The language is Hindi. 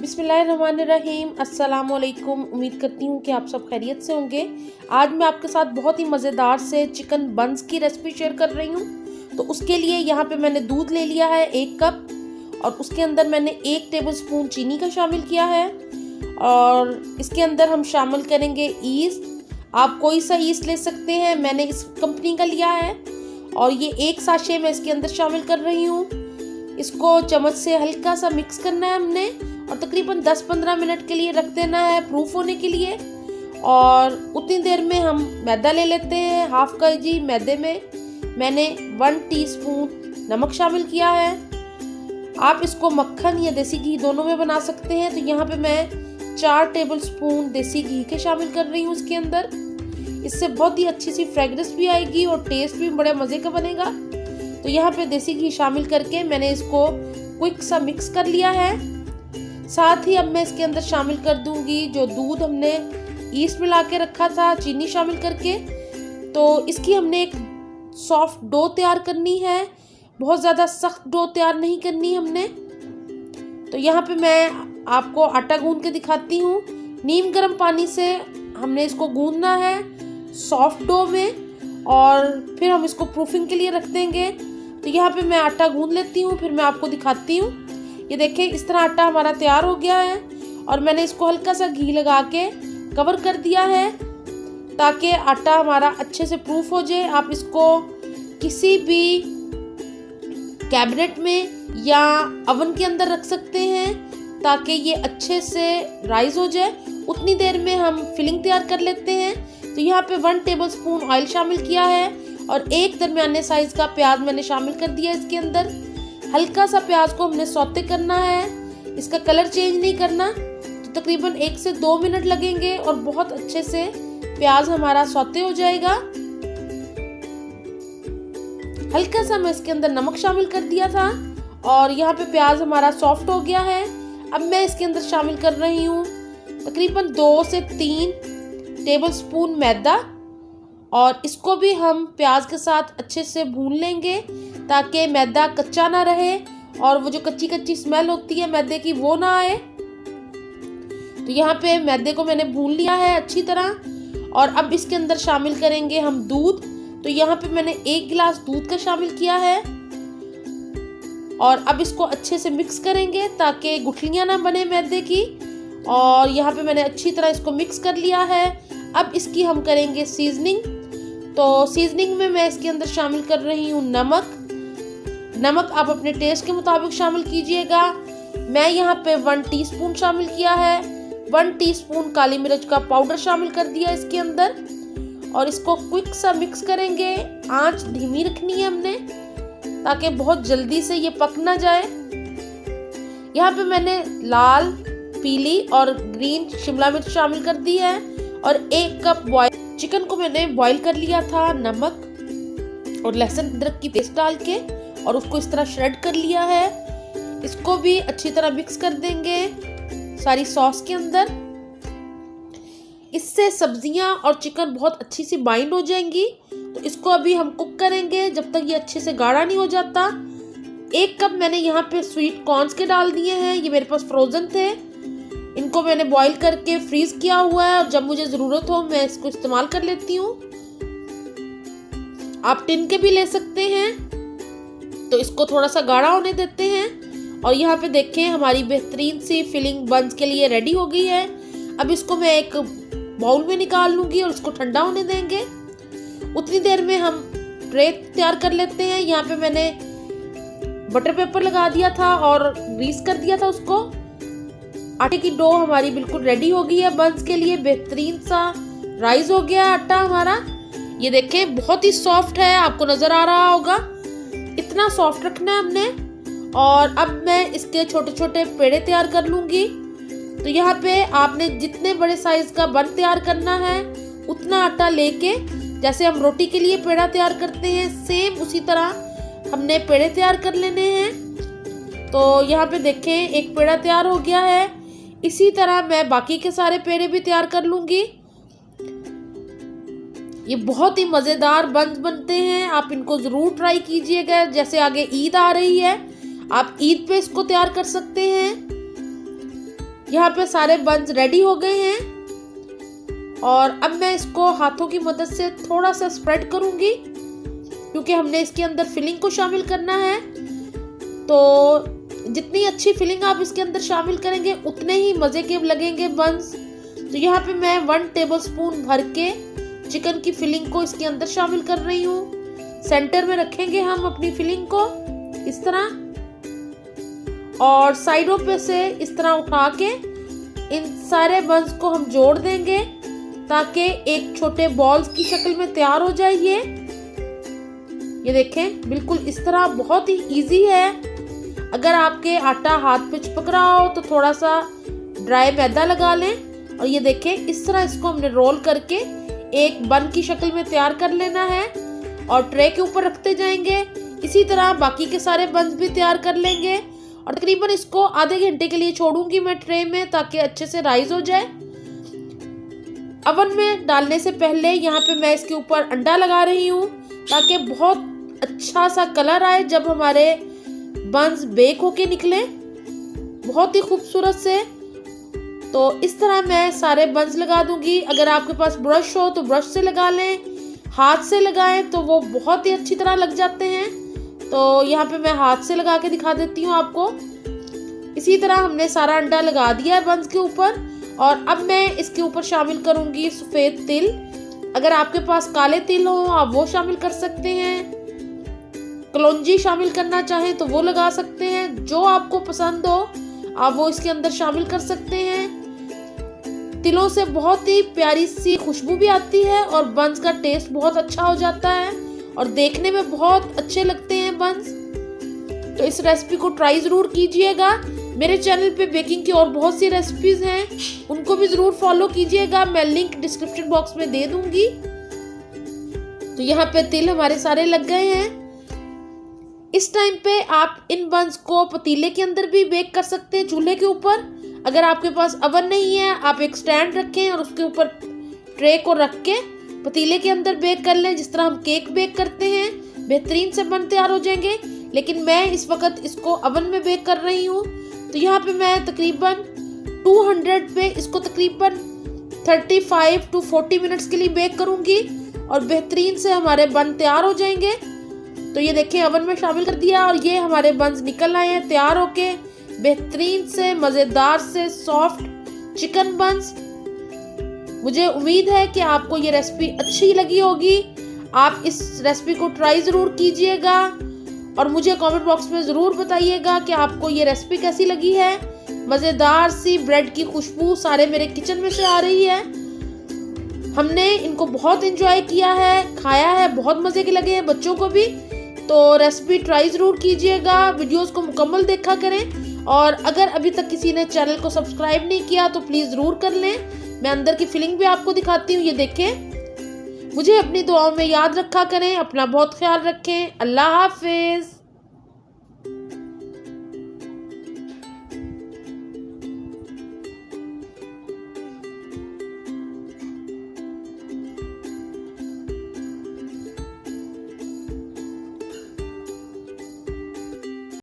बिस्मिल्लाहिर्रहमानिर्रहीम। अस्सलामुअलैकुम। उम्मीद करती हूँ कि आप सब खैरियत से होंगे। आज मैं आपके साथ बहुत ही मज़ेदार से चिकन बंस की रेसिपी शेयर कर रही हूँ। तो उसके लिए यहाँ पे मैंने दूध ले लिया है 1 कप और उसके अंदर मैंने 1 टेबलस्पून चीनी का शामिल किया है और इसके अंदर हम शामिल करेंगे ईस्ट। आप कोई सा ईस्ट ले सकते हैं, मैंने इस कंपनी का लिया है और ये 1 साशे में इसके अंदर शामिल कर रही हूँ। इसको चम्मच से हल्का सा मिक्स करना है हमने और तकरीबन 10-15 मिनट के लिए रख देना है प्रूफ होने के लिए। और उतनी देर में हम मैदा ले लेते हैं। हाफ kg मैदे में मैंने 1 टीस्पून नमक शामिल किया है। आप इसको मक्खन या देसी घी दोनों में बना सकते हैं। तो यहाँ पे मैं 4 टेबलस्पून देसी घी के शामिल कर रही हूँ इसके अंदर। इससे बहुत ही अच्छी सी फ्रेगनेंस भी आएगी और टेस्ट भी बड़े मज़े का बनेगा। तो यहाँ पे देसी घी शामिल करके मैंने इसको क्विक सा मिक्स कर लिया है। साथ ही अब मैं इसके अंदर शामिल कर दूंगी जो दूध हमने ईस्ट मिला के रखा था चीनी शामिल करके। तो इसकी हमने एक सॉफ्ट डो तैयार करनी है, बहुत ज़्यादा सख्त डो तैयार नहीं करनी हमने। तो यहाँ पे मैं आपको आटा गूंद के दिखाती हूँ। नीम गर्म पानी से हमने इसको गूंदना है सॉफ्ट डो में और फिर हम इसको प्रूफिंग के लिए रख देंगे। तो यहाँ पे मैं आटा गूंद लेती हूँ, फिर मैं आपको दिखाती हूँ। ये देखिए इस तरह आटा हमारा तैयार हो गया है और मैंने इसको हल्का सा घी लगा के कवर कर दिया है ताकि आटा हमारा अच्छे से प्रूफ हो जाए। आप इसको किसी भी कैबिनेट में या ओवन के अंदर रख सकते हैं ताकि ये अच्छे से राइज हो जाए। उतनी देर में हम फिलिंग तैयार कर लेते हैं। तो यहाँ पे 1 टेबलस्पून ऑयल शामिल किया है और 1 दरमियाने साइज का प्याज मैंने शामिल कर दिया इसके अंदर। हल्का सा प्याज को हमने सौते करना है, इसका कलर चेंज नहीं करना। तो तकरीबन 1 से 2 मिनट लगेंगे और बहुत अच्छे से प्याज हमारा सौते हो जाएगा। हल्का सा मैं इसके अंदर नमक शामिल कर दिया था और यहाँ पे प्याज हमारा सॉफ्ट हो गया है। अब मैं इसके अंदर शामिल कर रही हूँ तकरीबन 2 से 3 टेबलस्पून मैदा और इसको भी हम प्याज के साथ अच्छे से भून लेंगे ताकि मैदा कच्चा ना रहे और वो जो कच्ची कच्ची स्मेल होती है मैदे की वो ना आए। तो यहाँ पे मैदे को मैंने भून लिया है अच्छी तरह और अब इसके अंदर शामिल करेंगे हम दूध। तो यहाँ पे मैंने 1 गिलास दूध का शामिल किया है और अब इसको अच्छे से मिक्स करेंगे ताकि गुठलियाँ ना बने मैदे की। और यहाँ पे मैंने अच्छी तरह इसको मिक्स कर लिया है। अब इसकी हम करेंगे सीजनिंग। तो सीजनिंग में मैं इसके अंदर शामिल कर रही हूँ नमक आप अपने टेस्ट के मुताबिक शामिल कीजिएगा। मैं यहाँ पे 1 टीस्पून शामिल किया है। 1 टीस्पून काली मिर्च का पाउडर शामिल कर दिया इसके अंदर और इसको क्विक सा मिक्स करेंगे। आंच धीमी रखनी है हमने ताकि बहुत जल्दी से ये पक ना जाए। यहाँ पे मैंने लाल, पीली और ग्रीन शिमला मिर्च शामिल कर दी है और 1 कप बॉयल चिकन को मैंने बॉईल कर लिया था नमक और लहसुन अदरक की पेस्ट डाल के और उसको इस तरह श्रेड कर लिया है। इसको भी अच्छी तरह मिक्स कर देंगे सारी सॉस के अंदर। इससे सब्जियां और चिकन बहुत अच्छी सी बाइंड हो जाएंगी। तो इसको अभी हम कुक करेंगे जब तक ये अच्छे से गाढ़ा नहीं हो जाता। 1 कप मैंने यहाँ पे स्वीट कॉर्न्स के डाल दिए हैं, ये मेरे पास फ्रोजन थे। इनको मैंने बॉईल करके फ्रीज किया हुआ है और जब मुझे ज़रूरत हो मैं इसको इस्तेमाल कर लेती हूँ। आप टिन के भी ले सकते हैं। तो इसको थोड़ा सा गाढ़ा होने देते हैं और यहाँ पे देखें हमारी बेहतरीन सी फिलिंग बंस के लिए रेडी हो गई है। अब इसको मैं एक बाउल में निकाल लूँगी और इसको ठंडा होने देंगे। उतनी देर में हम ट्रे तैयार कर लेते हैं। यहाँ पे मैंने बटर पेपर लगा दिया था और ग्रीस कर दिया था उसको। आटे की डो हमारी बिल्कुल रेडी हो गई है बंस के लिए। बेहतरीन सा राइज हो गया आटा हमारा। ये देखें बहुत ही सॉफ्ट है, आपको नजर आ रहा होगा। इतना सॉफ्ट रखना है हमने। और अब मैं इसके छोटे छोटे पेड़े तैयार कर लूंगी। तो यहाँ पे आपने जितने बड़े साइज का बन तैयार करना है उतना आटा लेके, जैसे हम रोटी के लिए पेड़ा तैयार करते हैं सेम उसी तरह हमने पेड़े तैयार कर लेने हैं। तो यहाँ पे देखें एक पेड़ा तैयार हो गया है। इसी तरह मैं बाकी के सारे पेड़े भी तैयार कर लूंगी। ये बहुत ही मज़ेदार बंस बनते हैं, आप इनको ज़रूर ट्राई कीजिएगा। जैसे आगे ईद आ रही है, आप ईद पे इसको तैयार कर सकते हैं। यहाँ पे सारे बंस रेडी हो गए हैं और अब मैं इसको हाथों की मदद से थोड़ा सा स्प्रेड करूंगी क्योंकि हमने इसके अंदर फिलिंग को शामिल करना है। तो जितनी अच्छी फिलिंग आप इसके अंदर शामिल करेंगे उतने ही मज़े के लगेंगे बंस। तो यहाँ पे मैं 1 टेबलस्पून भर के चिकन की फिलिंग को इसके अंदर शामिल कर रही हूँ। सेंटर में रखेंगे हम अपनी फिलिंग को इस तरह और साइडों पे से इस तरह उठा के इन सारे बंस को हम जोड़ देंगे ताकि एक छोटे बॉल्स की शक्ल में तैयार हो जाए। ये देखें बिल्कुल इस तरह, बहुत ही इजी है। अगर आपके आटा हाथ पे चिपक रहा हो तो थोड़ा सा ड्राई मैदा लगा लें और ये देखें इस तरह इसको हमने रोल करके एक बन की शक्ल में तैयार कर लेना है और ट्रे के ऊपर रखते जाएंगे। इसी तरह बाकी के सारे बंस भी तैयार कर लेंगे और तकरीबन इसको आधे घंटे के लिए छोड़ूंगी मैं ट्रे में ताकि अच्छे से राइज हो जाए। अवन में डालने से पहले यहाँ पे मैं इसके ऊपर अंडा लगा रही हूँ ताकि बहुत अच्छा सा कलर आए जब हमारे बंस बेक होके निकले बहुत ही खूबसूरत से। तो इस तरह मैं सारे बंस लगा दूंगी। अगर आपके पास ब्रश हो तो ब्रश से लगा लें, हाथ से लगाएं तो वो बहुत ही अच्छी तरह लग जाते हैं। तो यहाँ पे मैं हाथ से लगा के दिखा देती हूँ आपको। इसी तरह हमने सारा अंडा लगा दिया है बंस के ऊपर और अब मैं इसके ऊपर शामिल करूँगी सफ़ेद तिल। अगर आपके पास काले तिल हो आप वो शामिल कर सकते हैं, कलौंजी शामिल करना चाहें तो वो लगा सकते हैं, जो आपको पसंद हो आप वो इसके अंदर शामिल कर सकते हैं। तिलों से बहुत ही प्यारी सी खुशबू भी आती है और बंस का टेस्ट बहुत अच्छा हो जाता है और देखने में बहुत अच्छे लगते हैं बंस। तो इस रेसिपी को ट्राई ज़रूर कीजिएगा। मेरे चैनल पे बेकिंग की और बहुत सी रेसिपीज़ हैं, उनको भी ज़रूर फॉलो कीजिएगा। मैं लिंक डिस्क्रिप्शन बॉक्स में दे दूंगी। तो यहाँ पे तिल हमारे सारे लग गए हैं। इस टाइम पे आप इन बंस को पतीले के अंदर भी बेक कर सकते हैं, चूल्हे के ऊपर। अगर आपके पास अवन नहीं है आप एक स्टैंड रखें और उसके ऊपर ट्रे को रख के पतीले के अंदर बेक कर लें, जिस तरह हम केक बेक करते हैं। बेहतरीन से बन तैयार हो जाएंगे। लेकिन मैं इस वक्त इसको अवन में बेक कर रही हूँ। तो यहाँ पे मैं तकरीबन 200 पे इसको तकरीबन 35 to 40 मिनट्स के लिए बेक करूँगी और बेहतरीन से हमारे बन तैयार हो जाएंगे। तो ये देखें अवन में शामिल कर दिया और ये हमारे बंस निकल आए हैं तैयार होके, बेहतरीन से मज़ेदार से सॉफ्ट चिकन बंस। मुझे उम्मीद है कि आपको ये रेसिपी अच्छी लगी होगी। आप इस रेसिपी को ट्राई ज़रूर कीजिएगा और मुझे कमेंट बॉक्स में ज़रूर बताइएगा कि आपको ये रेसिपी कैसी लगी है। मज़ेदार सी ब्रेड की खुशबू सारे मेरे किचन में से आ रही है। हमने इनको बहुत एंजॉय किया है, खाया है, बहुत मज़े के लगे हैं बच्चों को भी। तो रेसिपी ट्राई ज़रूर कीजिएगा, वीडियोस को मुकम्मल देखा करें और अगर अभी तक किसी ने चैनल को सब्सक्राइब नहीं किया तो प्लीज़ ज़रूर कर लें। मैं अंदर की फिलिंग भी आपको दिखाती हूँ, ये देखें। मुझे अपनी दुआओं में याद रखा करें। अपना बहुत ख्याल रखें। अल्लाह हाफिज़।